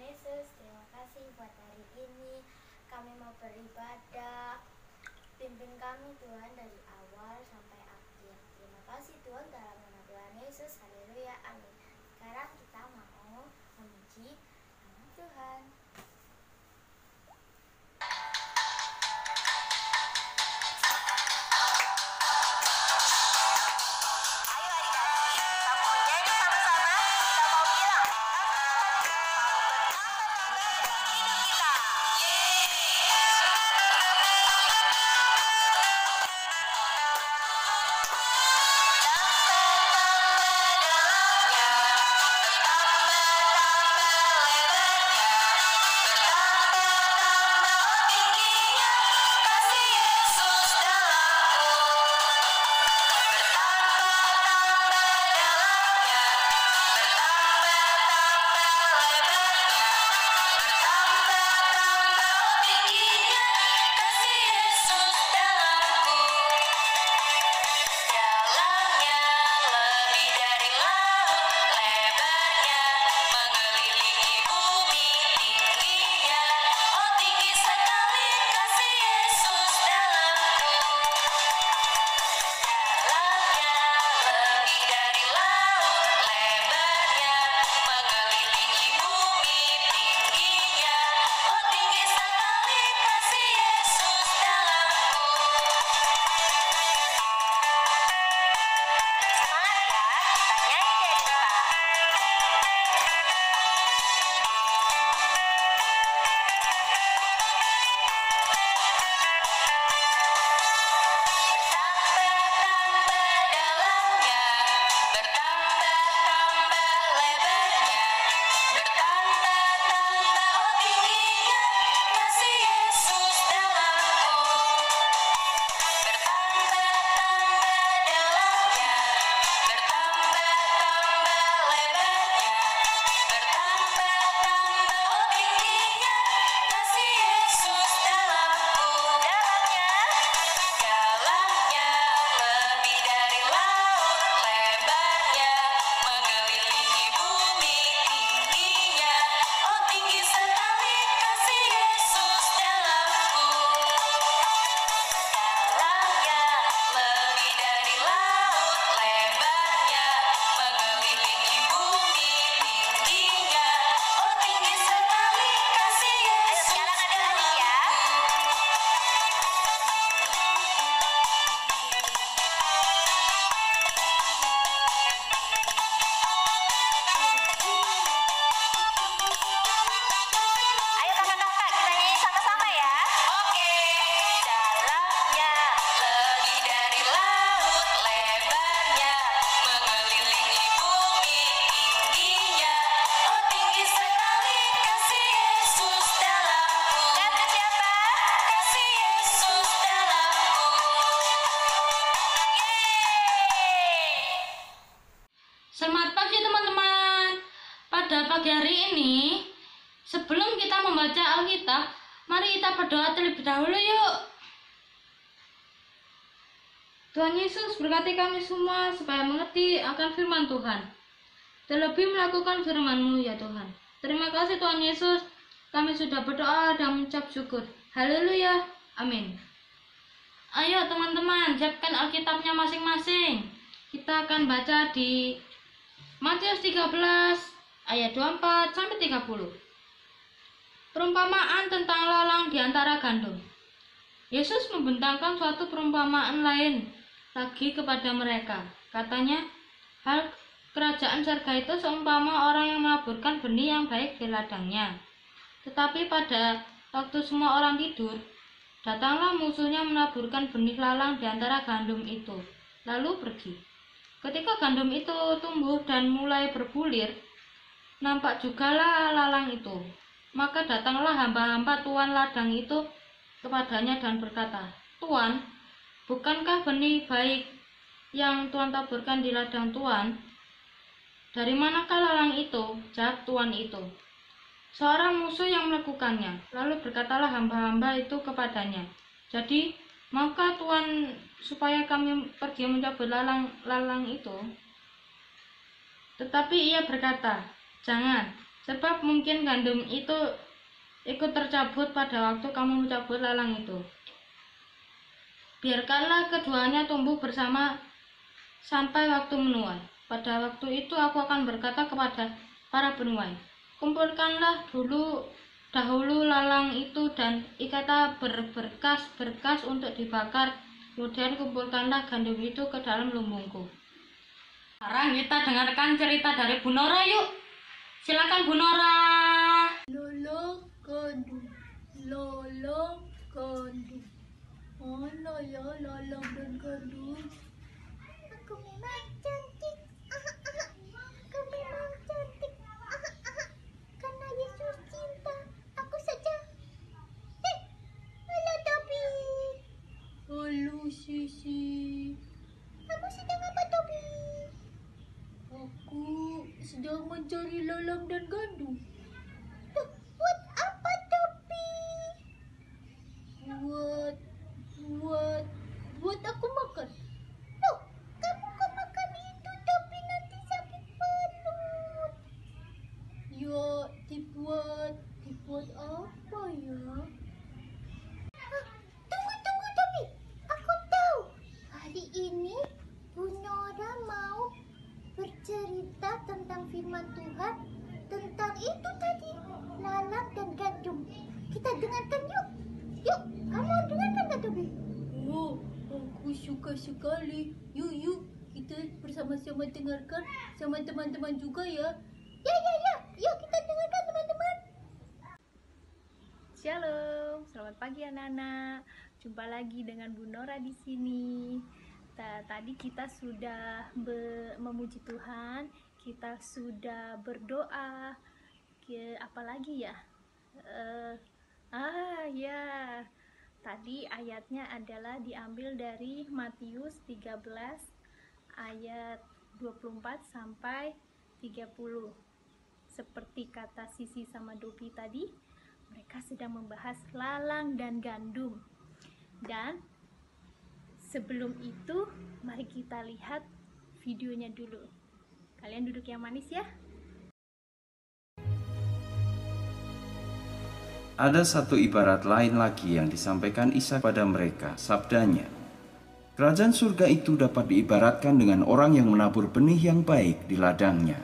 Yesus, terima kasih buat hari ini. Kami mau beribadah. Pimpin kami Tuhan dari awal sampai akhir. Terima kasih Tuhan, dalam nama Tuhan Yesus. Haleluya, amin. Sekarang kita mau memuji nama Tuhan. Selamat pagi teman-teman. Pada pagi hari ini, sebelum kita membaca Alkitab, mari kita berdoa terlebih dahulu yuk. Tuhan Yesus berkati kami semua supaya mengerti akan firman Tuhan, terlebih melakukan firman-Mu ya Tuhan. Terima kasih Tuhan Yesus, kami sudah berdoa dan mengucap syukur. Haleluya, amin. Ayo teman-teman, siapkan Alkitabnya masing-masing. Kita akan baca di Matius 13 ayat 24 sampai 30. Perumpamaan tentang lalang di antara gandum. Yesus membentangkan suatu perumpamaan lain lagi kepada mereka. Katanya, hal kerajaan surga itu seumpama orang yang menaburkan benih yang baik di ladangnya. Tetapi pada waktu semua orang tidur, datanglah musuhnya menaburkan benih lalang di antara gandum itu, lalu pergi. Ketika gandum itu tumbuh dan mulai berbulir, nampak jugalah lalang itu. Maka datanglah hamba-hamba tuan ladang itu kepadanya dan berkata, "Tuan, bukankah benih baik yang Tuan taburkan di ladang Tuan? Dari manakah lalang itu?" Jawab tuan itu, "Seorang musuh yang melakukannya." Lalu berkatalah hamba-hamba itu kepadanya, "Jadi, maukah Tuan supaya kami pergi mencabut lalang itu?" Tetapi ia berkata, "Jangan, sebab mungkin gandum itu ikut tercabut pada waktu kamu mencabut lalang itu. Biarkanlah keduanya tumbuh bersama sampai waktu menuai. Pada waktu itu aku akan berkata kepada para penuai, kumpulkanlah dahulu lalang itu dan ikatlah berberkas-berkas untuk dibakar, kemudian kumpulkanlah gandum itu ke dalam lumbungku. Sekarang kita dengarkan cerita dari Bu Nora yuk. Silakan Bu Nora. Lolo gandum, lolo gandum. Mana ya lalang dan gandum? Aku memang cantik. Aku memang cantik. Karena Yesus cinta aku saja. Halo Tobi. Halo Sisi. Kamu sedang apa Tobi? Aku sedang mencari lalang dan gandum. Buat apa Tobi? Buat aku makan. Loh, kamu kok makan itu Tobi, nanti sakit perut. Ya, dibuat apa ya? Tunggu Tobi. Aku tahu. Hari ini Bu Nora mau bercerita tentang firman Tuhan, tentang itu tadi, lalang dan gandum. Kita dengarkan yuk. Yuk, kamu dengarkan kan Tobi? Oh, aku suka sekali. Yuk, kita bersama-sama dengarkan sama teman-teman juga ya. Ya. Yuk kita dengarkan teman-teman. Shalom, selamat pagi anak-anak. Jumpa lagi dengan Bu Nora di sini. Tadi kita sudah memuji Tuhan, kita sudah berdoa. Apalagi ya? Ya. Tadi ayatnya adalah diambil dari Matius 13 ayat 24 sampai 30. Seperti kata Sisi sama Dopi tadi, mereka sedang membahas lalang dan gandum. Dan sebelum itu, mari kita lihat videonya dulu. Kalian duduk yang manis ya. Ada satu ibarat lain lagi yang disampaikan Isa pada mereka, sabdanya. Kerajaan surga itu dapat diibaratkan dengan orang yang menabur benih yang baik di ladangnya.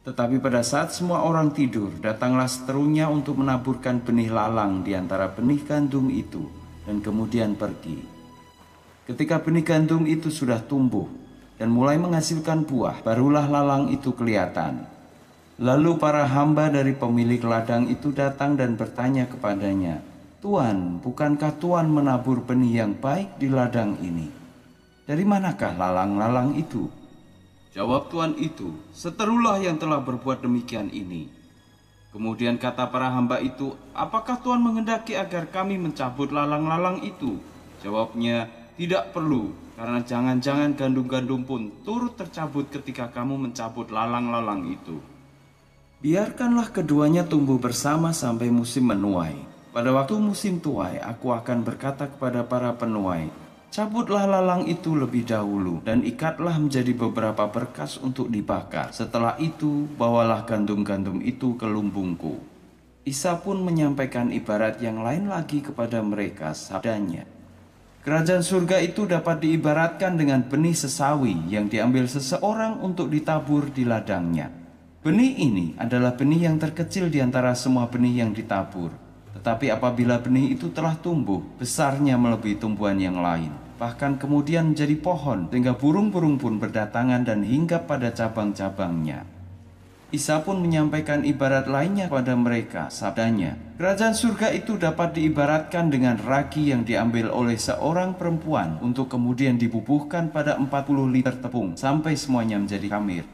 Tetapi pada saat semua orang tidur, datanglah seterunya untuk menaburkan benih lalang di antara benih gandum itu, dan kemudian pergi. Ketika benih gandum itu sudah tumbuh dan mulai menghasilkan buah, barulah lalang itu kelihatan. Lalu para hamba dari pemilik ladang itu datang dan bertanya kepadanya, "Tuan, bukankah Tuan menabur benih yang baik di ladang ini? Dari manakah lalang-lalang itu?" Jawab tuan itu, "Seterulah yang telah berbuat demikian ini." Kemudian kata para hamba itu, "Apakah Tuan menghendaki agar kami mencabut lalang-lalang itu?" Jawabnya, "Tidak perlu, karena jangan-jangan gandum-gandum pun turut tercabut ketika kamu mencabut lalang-lalang itu. Biarkanlah keduanya tumbuh bersama sampai musim menuai. Pada waktu musim tuai, aku akan berkata kepada para penuai, cabutlah lalang itu lebih dahulu dan ikatlah menjadi beberapa berkas untuk dibakar. Setelah itu, bawalah gandum-gandum itu ke lumbungku." Isa pun menyampaikan ibarat yang lain lagi kepada mereka, sabdanya, "Kerajaan surga itu dapat diibaratkan dengan benih sesawi yang diambil seseorang untuk ditabur di ladangnya. Benih ini adalah benih yang terkecil di antara semua benih yang ditabur. Tetapi apabila benih itu telah tumbuh, besarnya melebihi tumbuhan yang lain. Bahkan kemudian menjadi pohon, sehingga burung-burung pun berdatangan dan hinggap pada cabang-cabangnya." Isa pun menyampaikan ibarat lainnya pada mereka, sabdanya, "Kerajaan surga itu dapat diibaratkan dengan ragi yang diambil oleh seorang perempuan untuk kemudian dibubuhkan pada 40 liter tepung sampai semuanya menjadi khamir."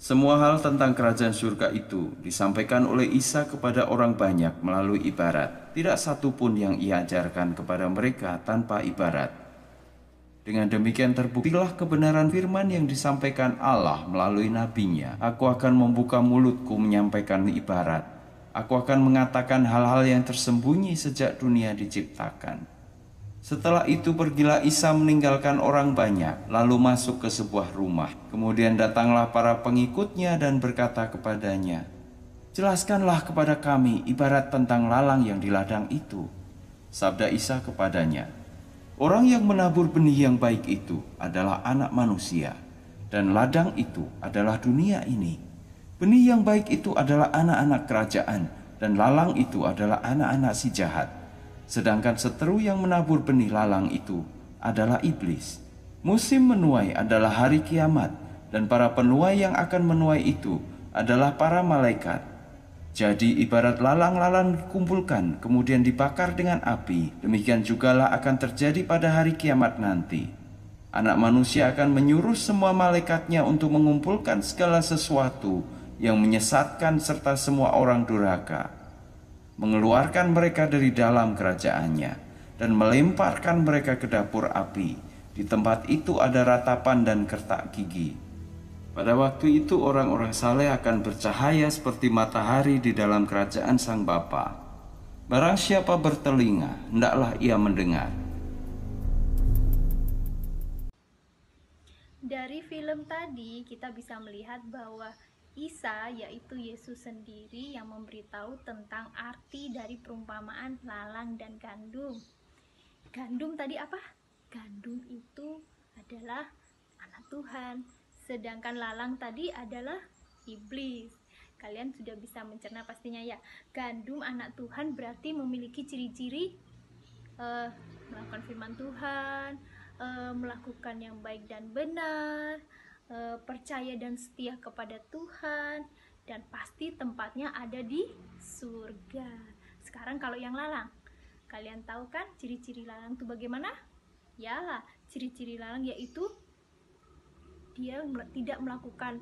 Semua hal tentang kerajaan surga itu disampaikan oleh Isa kepada orang banyak melalui ibarat. Tidak satu pun yang ia ajarkan kepada mereka tanpa ibarat. Dengan demikian terbuktilah kebenaran firman yang disampaikan Allah melalui nabinya. "Aku akan membuka mulutku menyampaikan ibarat. Aku akan mengatakan hal-hal yang tersembunyi sejak dunia diciptakan." Setelah itu pergilah Isa meninggalkan orang banyak, lalu masuk ke sebuah rumah. Kemudian datanglah para pengikutnya dan berkata kepadanya, Jelaskanlah kepada kami ibarat tentang lalang yang di ladang itu. Sabda Isa kepadanya, orang yang menabur benih yang baik itu adalah anak manusia, dan ladang itu adalah dunia ini. Benih yang baik itu adalah anak-anak kerajaan, dan lalang itu adalah anak-anak si jahat. Sedangkan seteru yang menabur benih lalang itu adalah iblis. Musim menuai adalah hari kiamat, dan para penuai yang akan menuai itu adalah para malaikat. Jadi ibarat lalang-lalang dikumpulkan kemudian dibakar dengan api, demikian jugalah akan terjadi pada hari kiamat nanti. Anak manusia akan menyuruh semua malaikatnya untuk mengumpulkan segala sesuatu yang menyesatkan serta semua orang durhaka, mengeluarkan mereka dari dalam kerajaannya, dan melemparkan mereka ke dapur api. Di tempat itu ada ratapan dan kertak gigi. Pada waktu itu orang-orang saleh akan bercahaya seperti matahari di dalam kerajaan Sang Bapa. Barang siapa bertelinga, hendaklah ia mendengar. Dari film tadi kita bisa melihat bahwa Isa, yaitu Yesus sendiri, yang memberitahu tentang arti dari perumpamaan lalang dan gandum. Gandum tadi apa? Gandum itu adalah anak Tuhan, sedangkan lalang tadi adalah iblis. Kalian sudah bisa mencerna pastinya ya. Gandum anak Tuhan berarti memiliki ciri-ciri melakukan firman Tuhan, melakukan yang baik dan benar, percaya dan setia kepada Tuhan, dan pasti tempatnya ada di surga. Sekarang kalau yang lalang, kalian tahu kan ciri-ciri lalang itu bagaimana? Ya, ciri-ciri lalang yaitu dia tidak melakukan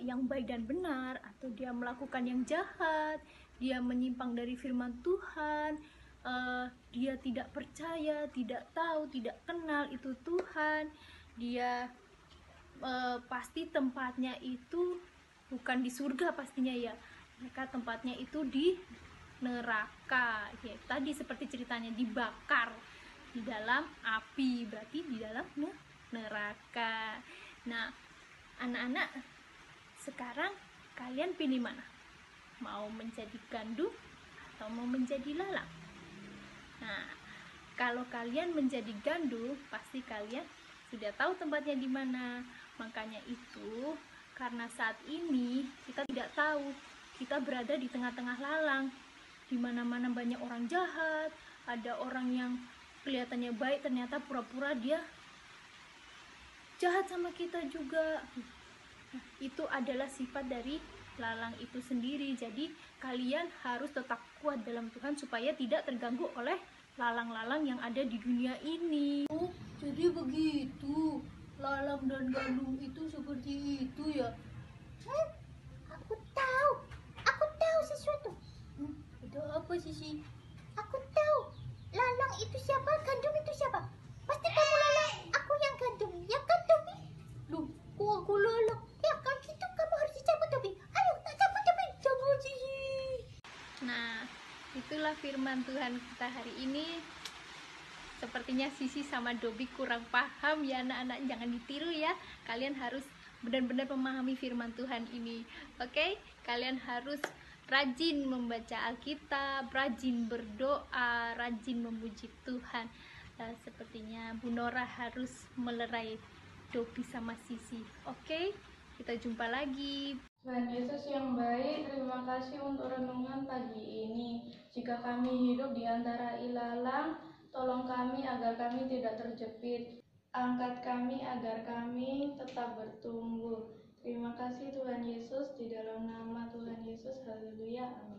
yang baik dan benar, atau dia melakukan yang jahat, dia menyimpang dari firman Tuhan, dia tidak percaya, tidak tahu, tidak kenal itu Tuhan. Dia pasti tempatnya itu bukan di surga pastinya ya, mereka tempatnya itu di neraka ya. Tadi seperti ceritanya dibakar di dalam api, berarti di dalam neraka. Nah, anak-anak, sekarang kalian pilih mana? Mau menjadi gandum atau mau menjadi lalang? Nah, kalau kalian menjadi gandum, pasti kalian sudah tahu tempatnya di mana. Makanya itu, karena saat ini kita tidak tahu, kita berada di tengah-tengah lalang. Di mana-mana banyak orang jahat, ada orang yang kelihatannya baik, ternyata pura-pura dia jahat sama kita juga. Nah, itu adalah sifat dari lalang itu sendiri. Jadi kalian harus tetap kuat dalam Tuhan supaya tidak terganggu oleh lalang-lalang yang ada di dunia ini. Oh, jadi begitu. Lalang dan gandum itu seperti itu ya. Aku tahu sesuatu. Ada apa sih? Aku tahu. Lalang itu siapa, gandum itu siapa? Pasti kamu lalang, aku yang gandum. Ya kan, Tobi? Loh, kok aku lalang? Ya kan gitu, kamu harus dicabut, Tobi. Ayo, tak cabut, Tobi. Cabut sih. Nah, itulah firman Tuhan kita hari ini. Sepertinya Sisi sama Dobi kurang paham ya anak-anak, jangan ditiru ya. Kalian harus benar-benar memahami firman Tuhan ini. Oke? Kalian harus rajin membaca Alkitab, rajin berdoa, rajin memuji Tuhan. Sepertinya Bu Nora harus melerai Dobi sama Sisi. Oke? Kita jumpa lagi. Tuhan Yesus yang baik, terima kasih untuk renungan pagi ini. Jika kami hidup di antara ilalang, tolong kami agar kami tidak terjepit. Angkat kami agar kami tetap bertumbuh. Terima kasih Tuhan Yesus, di dalam nama Tuhan Yesus, haleluya, amin.